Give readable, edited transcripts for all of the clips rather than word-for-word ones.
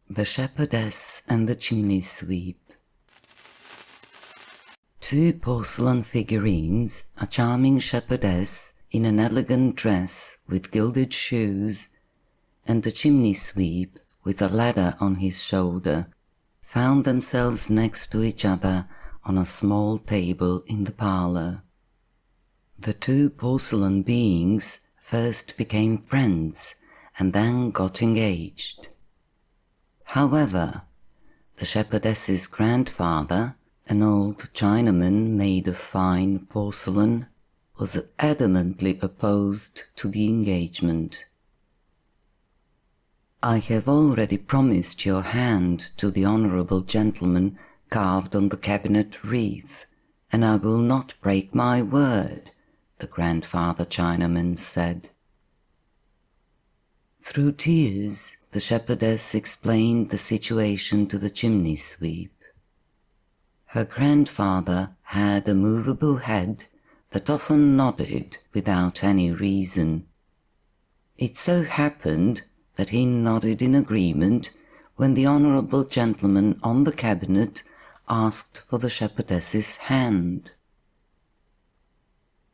The Shepherdess and the Chimney Sweep. Two porcelain figurines, a charming shepherdess in an elegant dress with gilded shoes, and the chimney sweep with a ladder on his shoulder, found themselves next to each other on a small table in the parlor. The two porcelain beings first became friends and then got engaged. However, the shepherdess's grandfather, an old Chinaman made of fine porcelain, was adamantly opposed to the engagement. "I have already promised your hand to the honourable gentleman carved on the cabinet wreath, and I will not break my word," the grandfather Chinaman said. Through tears, the shepherdess explained the situation to the chimney sweep. Her grandfather had a movable head that often nodded without any reason. It so happened that he nodded in agreement when the honourable gentleman on the cabinet asked for the shepherdess's hand.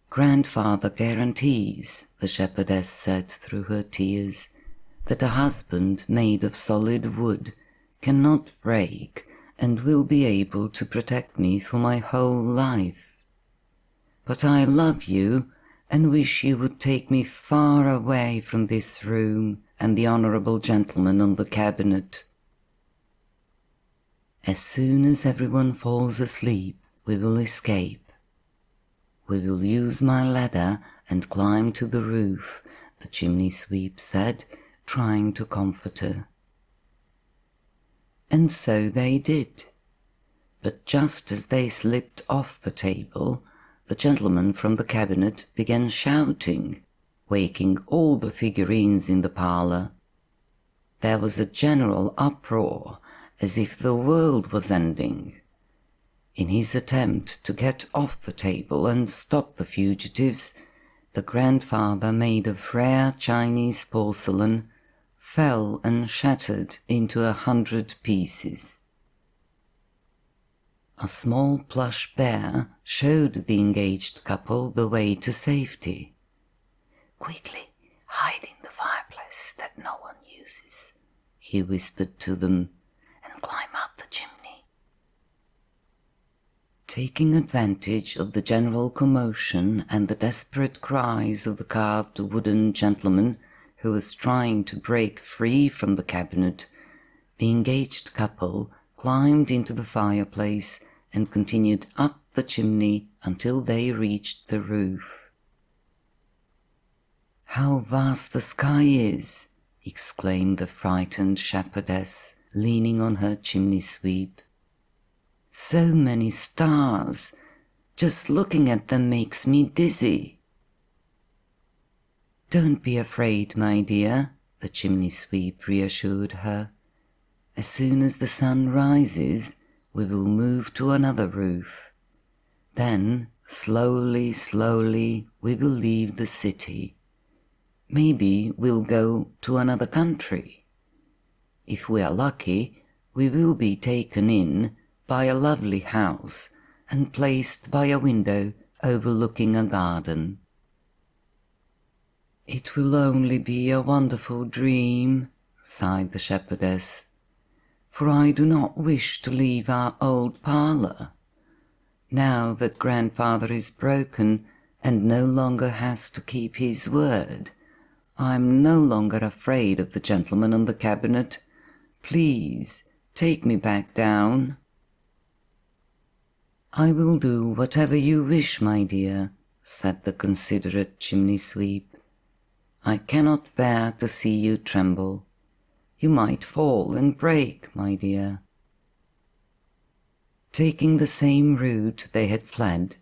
"Grandfather guarantees," the shepherdess said through her tears, "that a husband made of solid wood cannot break and will be able to protect me for my whole life. But I love you and wish you would take me far away from this room and the honourable gentleman on the cabinet. As soon as everyone falls asleep, we will escape. We will use my ladder and climb to the roof," the chimney sweep said, trying to comfort her. And so they did. But just as they slipped off the table, the gentleman from the cabinet began shouting, waking all the figurines in the parlour. There was a general uproar, as if the world was ending. In his attempt to get off the table and stop the fugitives, the grandfather, made of rare Chinese porcelain, fell and shattered into 100 pieces. A small plush bear showed the engaged couple the way to safety. "Quickly, hide in the fireplace that no one uses," he whispered to them, "and climb up the chimney." Taking advantage of the general commotion and the desperate cries of the carved wooden gentleman who was trying to break free from the cabinet, the engaged couple climbed into the fireplace and continued up the chimney until they reached the roof. "How vast the sky is!" exclaimed the frightened shepherdess, leaning on her chimney sweep. "So many stars! Just looking at them makes me dizzy." "Don't be afraid, my dear," the chimney sweep reassured her. "As soon as the sun rises, we will move to another roof. Then, slowly, slowly, we will leave the city. Maybe we'll go to another country. If we are lucky, we will be taken in by a lovely house and placed by a window overlooking a garden." "It will only be a wonderful dream," sighed the shepherdess, "for I do not wish to leave our old parlour. Now that grandfather is broken and no longer has to keep his word, I am no longer afraid of the gentleman on the cabinet. Please, take me back down." "I will do whatever you wish, my dear," said the considerate chimney sweep. "I cannot bear to see you tremble. You might fall and break, my dear." Taking the same route they had fled,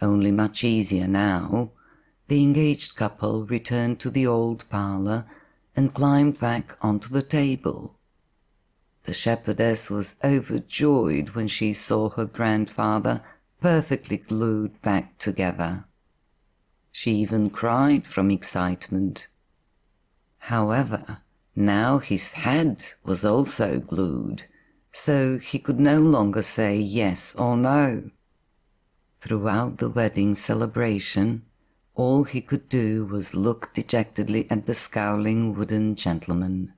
only much easier now, the engaged couple returned to the old parlour and climbed back onto the table. The shepherdess was overjoyed when she saw her grandfather perfectly glued back together. She even cried from excitement. However, Now his head was also glued, so he could no longer say yes or no. Throughout the wedding celebration, all he could do was look dejectedly at the scowling wooden gentleman.